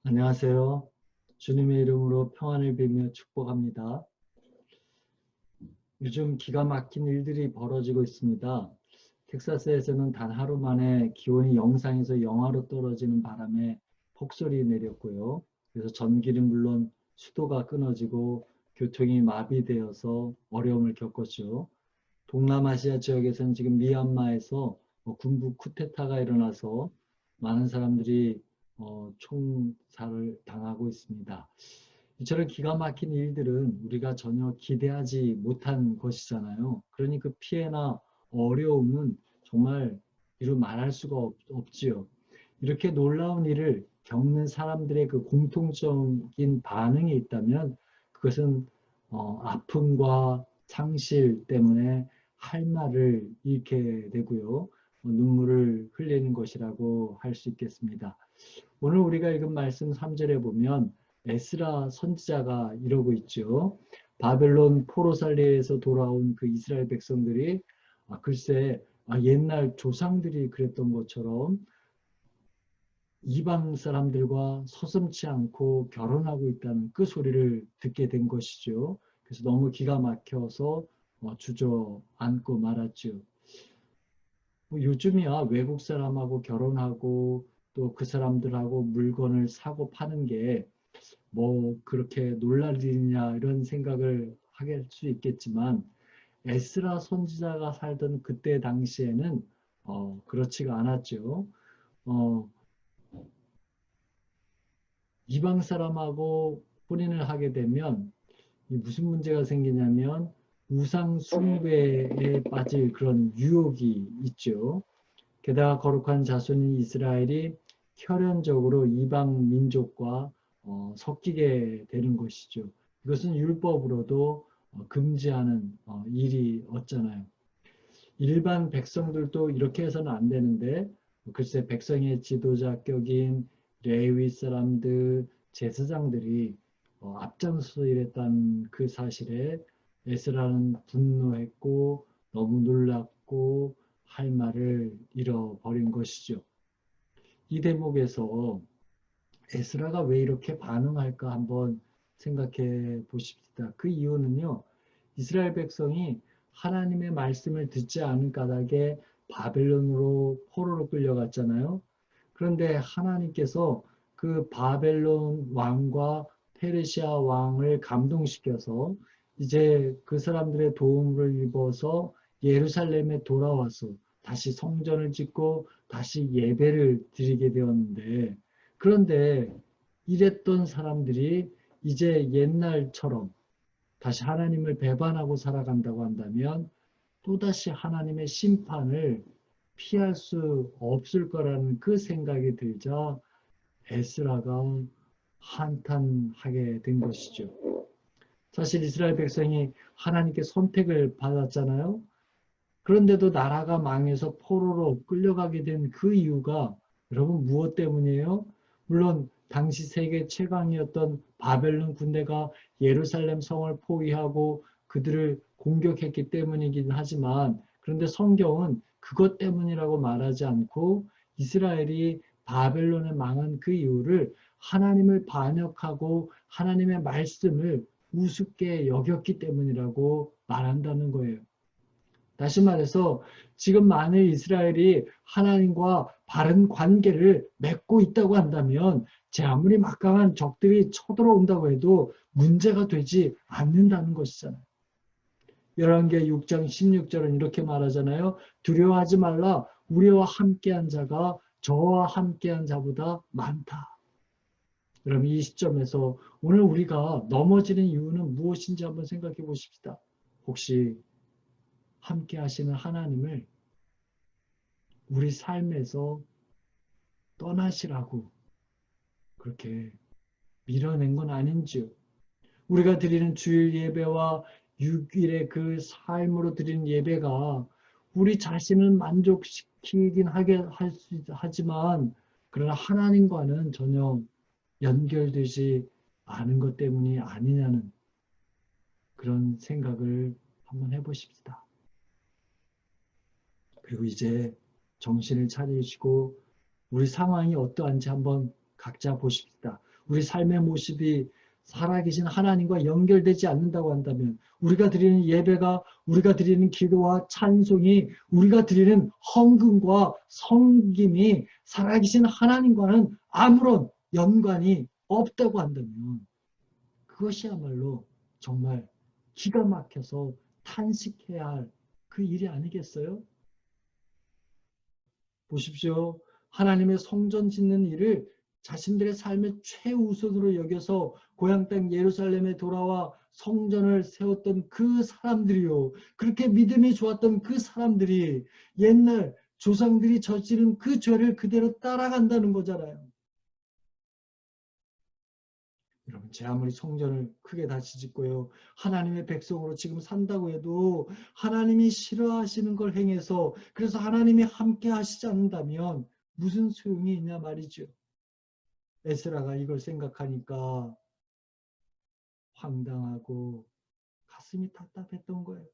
안녕하세요. 주님의 이름으로 평안을 빌며 축복합니다. 요즘 기가 막힌 일들이 벌어지고 있습니다. 텍사스에서는 단 하루 만에 기온이 영상에서 영하로 떨어지는 바람에 폭설이 내렸고요. 그래서 전기는 물론 수도가 끊어지고 교통이 마비되어서 어려움을 겪었죠. 동남아시아 지역에서는 지금 미얀마에서 군부 쿠데타가 일어나서 많은 사람들이 총살을 당하고 있습니다. 이처럼 기가 막힌 일들은 우리가 전혀 기대하지 못한 것이잖아요. 그러니 그 피해나 어려움은 정말 이루 말할 수가 없지요. 이렇게 놀라운 일을 겪는 사람들의 그 공통적인 반응이 있다면 그것은 아픔과 상실 때문에 할 말을 잃게 되고요. 눈물을 흘리는 것이라고 할 수 있겠습니다. 오늘 우리가 읽은 말씀 3절에 보면 에스라 선지자가 이러고 있죠. 바벨론 포로살레에서 돌아온 그 이스라엘 백성들이 글쎄 옛날 조상들이 그랬던 것처럼 이방 사람들과 서슴지 않고 결혼하고 있다는 그 소리를 듣게 된 것이죠. 그래서 너무 기가 막혀서 주저앉고 말았죠. 뭐 요즘이야 외국 사람하고 결혼하고 또 그 사람들하고 물건을 사고 파는 게 뭐 그렇게 놀랄 일이냐 이런 생각을 하게 할 수 있겠지만 에스라 선지자가 살던 그때 당시에는 그렇지가 않았죠. 어, 이방 사람하고 혼인을 하게 되면 무슨 문제가 생기냐면 우상 숭배에 빠질 그런 유혹이 있죠. 게다가 거룩한 자손인 이스라엘이 혈연적으로 이방 민족과 섞이게 되는 것이죠. 이것은 율법으로도 금지하는 일이었잖아요. 일반 백성들도 이렇게 해서는 안 되는데 글쎄 백성의 지도자격인 레위 사람들, 제사장들이 앞장서서 이랬다는 그 사실에 에스라는 분노했고 너무 놀랐고 할 말을 잃어버린 것이죠. 이 대목에서 에스라가 왜 이렇게 반응할까 한번 생각해 보십시다. 그 이유는요. 이스라엘 백성이 하나님의 말씀을 듣지 않은 까닭에 바벨론으로 포로로 끌려갔잖아요. 그런데 하나님께서 그 바벨론 왕과 페르시아 왕을 감동시켜서 이제 그 사람들의 도움을 입어서 예루살렘에 돌아와서 다시 성전을 짓고 다시 예배를 드리게 되었는데 그런데 이랬던 사람들이 이제 옛날처럼 다시 하나님을 배반하고 살아간다고 한다면 또다시 하나님의 심판을 피할 수 없을 거라는 그 생각이 들자 에스라가 한탄하게 된 것이죠. 사실 이스라엘 백성이 하나님께 선택을 받았잖아요. 그런데도 나라가 망해서 포로로 끌려가게 된 그 이유가 여러분 무엇 때문이에요? 물론 당시 세계 최강이었던 바벨론 군대가 예루살렘 성을 포위하고 그들을 공격했기 때문이긴 하지만 그런데 성경은 그것 때문이라고 말하지 않고 이스라엘이 바벨론에 망한 그 이유를 하나님을 반역하고 하나님의 말씀을 우습게 여겼기 때문이라고 말한다는 거예요. 다시 말해서 지금 만일 이스라엘이 하나님과 바른 관계를 맺고 있다고 한다면 제 아무리 막강한 적들이 쳐들어온다고 해도 문제가 되지 않는다는 것이잖아요. 열왕기하 6장 16절은 이렇게 말하잖아요. 두려워하지 말라. 우리와 함께한 자가 저와 함께한 자보다 많다. 그럼 이 시점에서 오늘 우리가 넘어지는 이유는 무엇인지 한번 생각해 보십시다. 혹시 함께 하시는 하나님을 우리 삶에서 떠나시라고 그렇게 밀어낸 건 아닌지요. 우리가 드리는 주일 예배와 6일의 그 삶으로 드리는 예배가 우리 자신을 만족시키긴 하지만 그러나 하나님과는 전혀 연결되지 않은 것 때문이 아니냐는 그런 생각을 한번 해보십시다. 그리고 이제 정신을 차리시고 우리 상황이 어떠한지 한번 각자 보십시다. 우리 삶의 모습이 살아계신 하나님과 연결되지 않는다고 한다면 우리가 드리는 예배가 우리가 드리는 기도와 찬송이 우리가 드리는 헌금과 섬김이 살아계신 하나님과는 아무런 연관이 없다고 한다면 그것이야말로 정말 기가 막혀서 탄식해야 할 그 일이 아니겠어요? 보십시오. 하나님의 성전 짓는 일을 자신들의 삶의 최우선으로 여겨서 고향 땅 예루살렘에 돌아와 성전을 세웠던 그 사람들이요. 그렇게 믿음이 좋았던 그 사람들이 옛날 조상들이 저지른 그 죄를 그대로 따라간다는 거잖아요. 여러분, 제 아무리 성전을 크게 다시 짓고요. 하나님의 백성으로 지금 산다고 해도 하나님이 싫어하시는 걸 행해서 그래서 하나님이 함께 하시지 않는다면 무슨 소용이 있냐 말이죠. 에스라가 이걸 생각하니까 황당하고 가슴이 답답했던 거예요.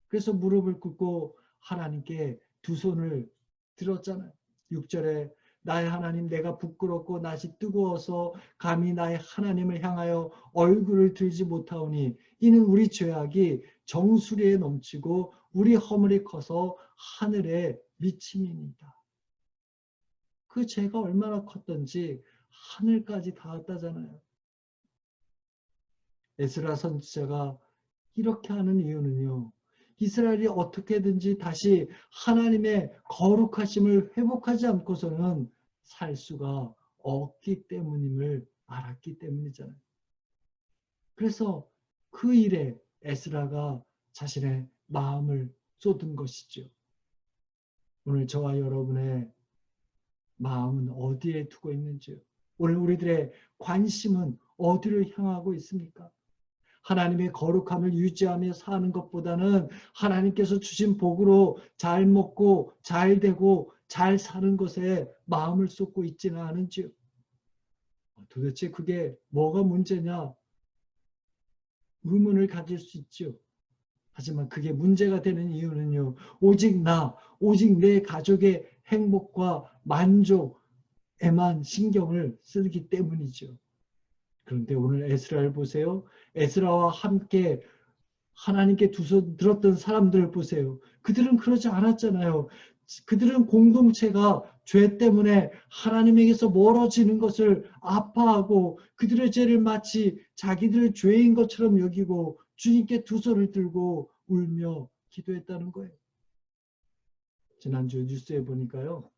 그래서 무릎을 꿇고 하나님께 두 손을 들었잖아요. 6절에 나의 하나님 내가 부끄럽고 낯이 뜨거워서 감히 나의 하나님을 향하여 얼굴을 들지 못하오니 이는 우리 죄악이 정수리에 넘치고 우리 허물이 커서 하늘에 미침이니이다. 그 죄가 얼마나 컸던지 하늘까지 닿았다잖아요. 에스라 선지자가 이렇게 하는 이유는요. 이스라엘이 어떻게든지 다시 하나님의 거룩하심을 회복하지 않고서는 살 수가 없기 때문임을 알았기 때문이잖아요. 그래서 그 일에 에스라가 자신의 마음을 쏟은 것이죠. 오늘 저와 여러분의 마음은 어디에 두고 있는지요? 오늘 우리들의 관심은 어디를 향하고 있습니까? 하나님의 거룩함을 유지하며 사는 것보다는 하나님께서 주신 복으로 잘 먹고 잘 되고 잘 사는 것에 마음을 쏟고 있지는 않은지요. 도대체 그게 뭐가 문제냐? 의문을 가질 수 있죠. 하지만 그게 문제가 되는 이유는요. 오직 내 가족의 행복과 만족에만 신경을 쓰기 때문이죠. 그런데 오늘 에스라를 보세요. 에스라와 함께 하나님께 두 손 들었던 사람들을 보세요. 그들은 그러지 않았잖아요. 그들은 공동체가 죄 때문에 하나님에게서 멀어지는 것을 아파하고 그들의 죄를 마치 자기들의 죄인 것처럼 여기고 주님께 두 손을 들고 울며 기도했다는 거예요. 지난주 뉴스에 보니까요.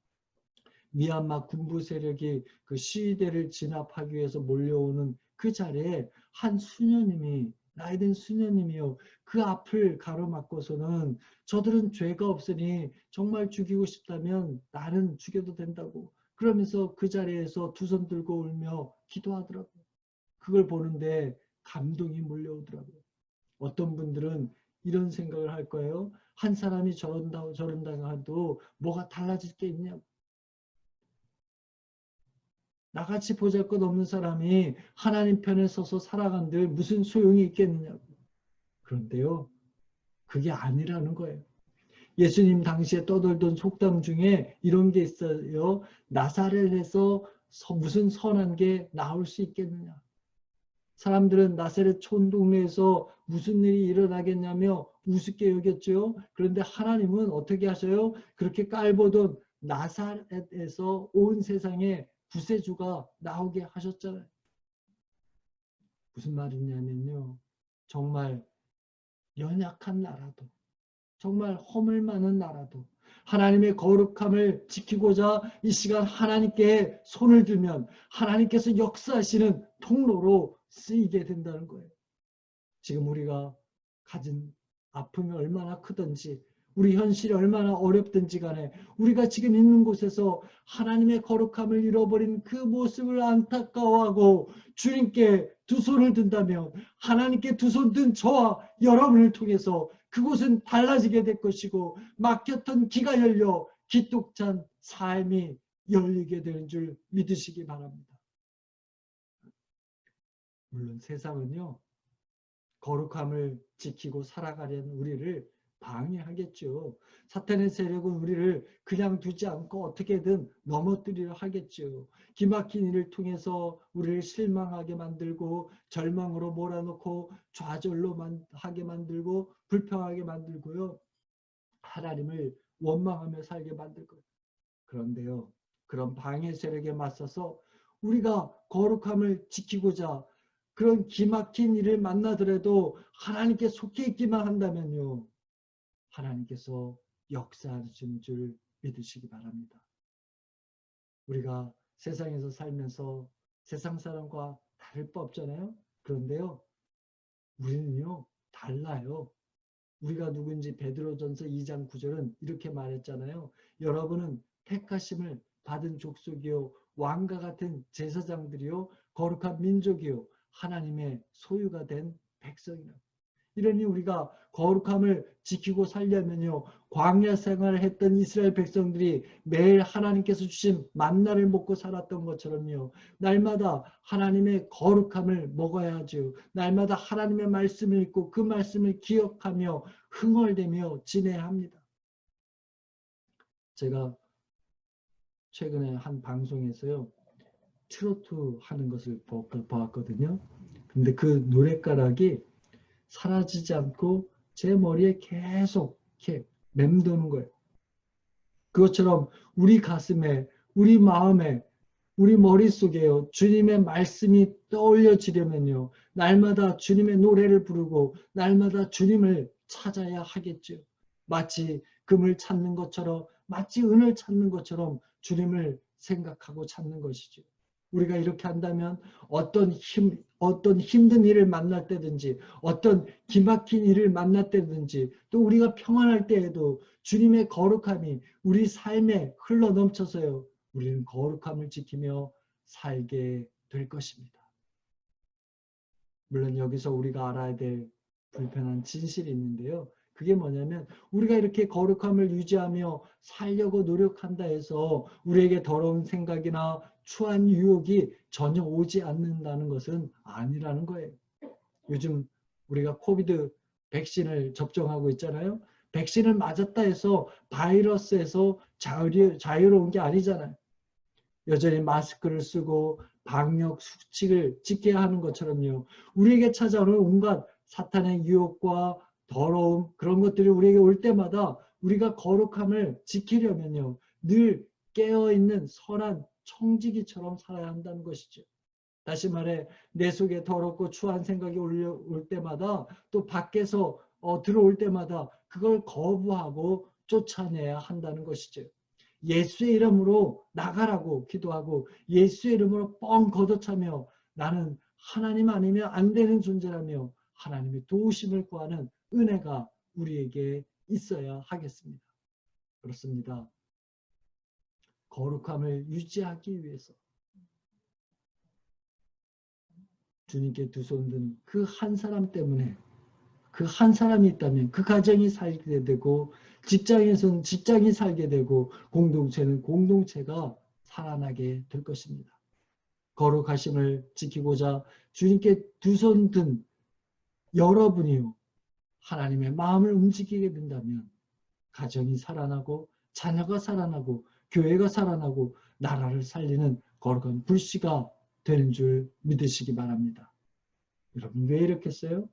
미얀마 군부 세력이 그 시위대를 진압하기 위해서 몰려오는 그 자리에 한 수녀님이 나이든 수녀님이요. 그 앞을 가로막고서는 저들은 죄가 없으니 정말 죽이고 싶다면 나는 죽여도 된다고 그러면서 그 자리에서 두 손 들고 울며 기도하더라고요. 그걸 보는데 감동이 몰려오더라고요. 어떤 분들은 이런 생각을 할 거예요. 한 사람이 저런다 해도 뭐가 달라질 게 있냐고. 나같이 보잘것없는 사람이 하나님 편에 서서 살아간들 무슨 소용이 있겠느냐고. 그런데요. 그게 아니라는 거예요. 예수님 당시에 떠돌던 속담 중에 이런 게 있어요. 나사렛에서 무슨 선한 게 나올 수 있겠느냐. 사람들은 나사렛 촌동네에서 무슨 일이 일어나겠냐며 우습게 여겼죠. 그런데 하나님은 어떻게 하셔요? 그렇게 깔보던 나사렛에서 온 세상에 구세주가 나오게 하셨잖아요. 무슨 말이냐면요. 정말 연약한 나라도 정말 허물 많은 나라도 하나님의 거룩함을 지키고자 이 시간 하나님께 손을 들면 하나님께서 역사하시는 통로로 쓰이게 된다는 거예요. 지금 우리가 가진 아픔이 얼마나 크든지 우리 현실이 얼마나 어렵든지 간에 우리가 지금 있는 곳에서 하나님의 거룩함을 잃어버린 그 모습을 안타까워하고 주님께 두 손을 든다면 하나님께 두 손 든 저와 여러분을 통해서 그곳은 달라지게 될 것이고 막혔던 기가 열려 기똥찬 삶이 열리게 되는 줄 믿으시기 바랍니다. 물론 세상은요. 거룩함을 지키고 살아가려는 우리를 방해하겠죠. 사탄의 세력은 우리를 그냥 두지 않고 어떻게든 넘어뜨리려 하겠죠. 기막힌 일을 통해서 우리를 실망하게 만들고 절망으로 몰아넣고 좌절로 하게 만들고 불평하게 만들고요. 하나님을 원망하며 살게 만들 거예요. 그런데요, 그런 방해 세력에 맞서서 우리가 거룩함을 지키고자 그런 기막힌 일을 만나더라도 하나님께 속해 있기만 한다면요, 하나님께서 역사하시는 줄 믿으시기 바랍니다. 우리가 세상에서 살면서 세상 사람과 다를 바 없잖아요. 그런데요, 우리는요 달라요. 우리가 누군지 베드로전서 2장 9절은 이렇게 말했잖아요. 여러분은 택하심을 받은 족속이요 왕과 같은 제사장들이요 거룩한 민족이요 하나님의 소유가 된 백성이라. 이러니 우리가 거룩함을 지키고 살려면요, 광야 생활을 했던 이스라엘 백성들이 매일 하나님께서 주신 만나를 먹고 살았던 것처럼요, 날마다 하나님의 거룩함을 먹어야 하죠. 날마다 하나님의 말씀을 읽고 그 말씀을 기억하며 흥얼대며 지내야 합니다. 제가 최근에 한 방송에서요, 트로트 하는 것을 보았거든요. 근데 그 노랫가락이 사라지지 않고 제 머리에 계속 이렇게 맴도는 거예요. 그것처럼 우리 가슴에, 우리 마음에, 우리 머릿속에요, 주님의 말씀이 떠올려지려면요, 날마다 주님의 노래를 부르고 날마다 주님을 찾아야 하겠죠. 마치 금을 찾는 것처럼, 마치 은을 찾는 것처럼 주님을 생각하고 찾는 것이죠. 우리가 이렇게 한다면 어떤 힘든 일을 만날 때든지, 어떤 기막힌 일을 만날 때든지, 또 우리가 평안할 때에도 주님의 거룩함이 우리 삶에 흘러넘쳐서요, 우리는 거룩함을 지키며 살게 될 것입니다. 물론 여기서 우리가 알아야 될 불편한 진실이 있는데요. 그게 뭐냐면 우리가 이렇게 거룩함을 유지하며 살려고 노력한다 해서 우리에게 더러운 생각이나 추한 유혹이 전혀 오지 않는다는 것은 아니라는 거예요. 요즘 우리가 코비드 백신을 접종하고 있잖아요. 백신을 맞았다 해서 바이러스에서 자유로운 게 아니잖아요. 여전히 마스크를 쓰고 방역 수칙을 지켜야 하는 것처럼요, 우리에게 찾아오는 온갖 사탄의 유혹과 더러움, 그런 것들이 우리에게 올 때마다 우리가 거룩함을 지키려면요, 늘 깨어있는 선한 청지기처럼 살아야 한다는 것이죠. 다시 말해, 내 속에 더럽고 추한 생각이 올 때마다, 또 밖에서 들어올 때마다 그걸 거부하고 쫓아내야 한다는 것이죠. 예수의 이름으로 나가라고 기도하고 예수의 이름으로 뻥 걷어차며 나는 하나님 아니면 안 되는 존재라며 하나님의 도우심을 구하는 은혜가 우리에게 있어야 하겠습니다. 그렇습니다. 거룩함을 유지하기 위해서 주님께 두 손 든 그 한 사람 때문에, 그 한 사람이 있다면 그 가정이 살게 되고, 직장에서는 직장이 살게 되고, 공동체는 공동체가 살아나게 될 것입니다. 거룩하심을 지키고자 주님께 두 손 든 여러분이요, 하나님의 마음을 움직이게 된다면 가정이 살아나고 자녀가 살아나고 교회가 살아나고 나라를 살리는 거룩한 불씨가 되는 줄 믿으시기 바랍니다. 여러분, 왜 이렇게 써요?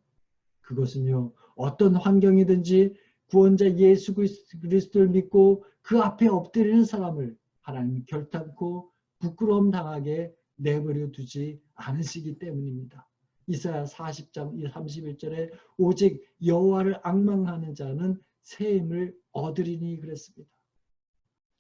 그것은요, 어떤 환경이든지 구원자 예수 그리스도를 믿고 그 앞에 엎드리는 사람을 하나님이 결단코 부끄러움 당하게 내버려 두지 않으시기 때문입니다. 이사야 40장 31절에 오직 여호와를 앙망하는 자는 새 힘을 얻으리니 그랬습니다.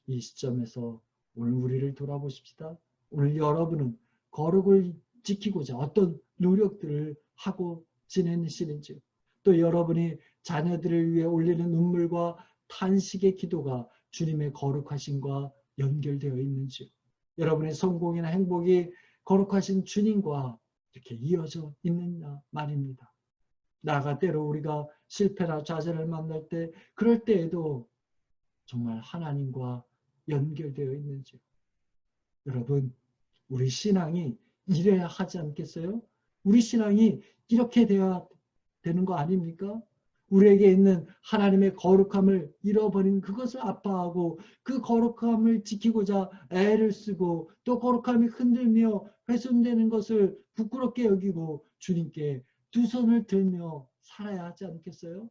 이 시점에서 오늘 우리를 돌아보십시다. 오늘 여러분은 거룩을 지키고자 어떤 노력들을 하고 지내시는지, 또 여러분이 자녀들을 위해 올리는 눈물과 탄식의 기도가 주님의 거룩하심과 연결되어 있는지, 여러분의 성공이나 행복이 거룩하신 주님과 이렇게 이어져 있느냐 말입니다. 나아가 때로 우리가 실패나 좌절을 만날 때, 그럴 때에도 정말 하나님과 연결되어 있는지. 여러분, 우리 신앙이 이래야 하지 않겠어요? 우리 신앙이 이렇게 되어야 되는 거 아닙니까? 우리에게 있는 하나님의 거룩함을 잃어버린 그것을 아파하고 그 거룩함을 지키고자 애를 쓰고 또 거룩함이 흔들며 훼손되는 것을 부끄럽게 여기고 주님께 두 손을 들며 살아야 하지 않겠어요?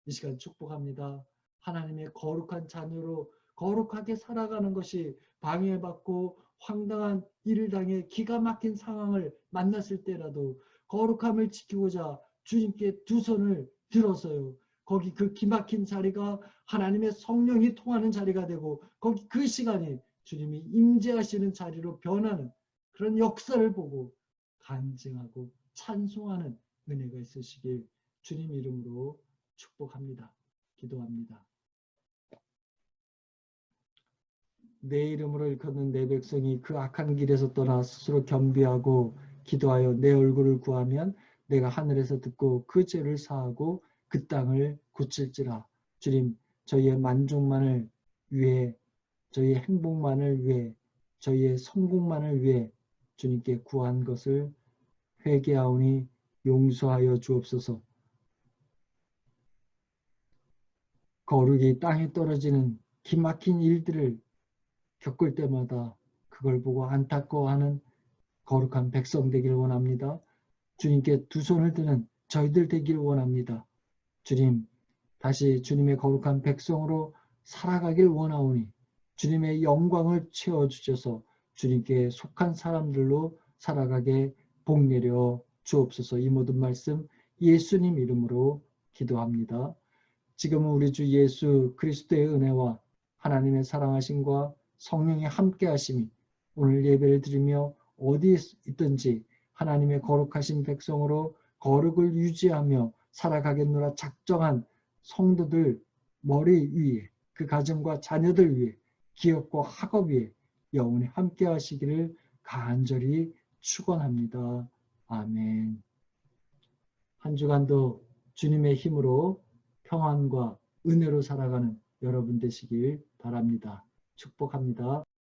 이 시간 축복합니다. 하나님의 거룩한 자녀로 거룩하게 살아가는 것이 방해받고 황당한 일을 당해 기가 막힌 상황을 만났을 때라도 거룩함을 지키고자 주님께 두 손을 들어서요. 거기 그 기막힌 자리가 하나님의 성령이 통하는 자리가 되고 거기 그 시간이 주님이 임재하시는 자리로 변하는 그런 역사를 보고 간증하고 찬송하는 은혜가 있으시길 주님 이름으로 축복합니다. 기도합니다. 내 이름으로 일컫는 내 백성이 그 악한 길에서 떠나 스스로 겸비하고 기도하여 내 얼굴을 구하면 내가 하늘에서 듣고 그 죄를 사하고 그 땅을 고칠지라. 주님, 저희의 만족만을 위해, 저희의 행복만을 위해, 저희의 성공만을 위해 주님께 구한 것을 회개하오니 용서하여 주옵소서. 거룩이 땅에 떨어지는 기막힌 일들을 겪을 때마다 그걸 보고 안타까워하는 거룩한 백성 되기를 원합니다. 주님께 두 손을 드는 저희들 되기를 원합니다. 주님, 다시 주님의 거룩한 백성으로 살아가길 원하오니 주님의 영광을 채워주셔서 주님께 속한 사람들로 살아가게 복내려 주옵소서. 이 모든 말씀 예수님 이름으로 기도합니다. 지금은 우리 주 예수 그리스도의 은혜와 하나님의 사랑하심과 성령의 함께하심이 오늘 예배를 드리며 어디에 있든지 하나님의 거룩하신 백성으로 거룩을 유지하며 살아가겠노라 작정한 성도들 머리 위에 그 가정과 자녀들 위에 기업과 학업 위에 영원히 함께하시기를 간절히 축원합니다. 아멘. 한 주간도 주님의 힘으로 평안과 은혜로 살아가는 여러분 되시길 바랍니다. 축복합니다.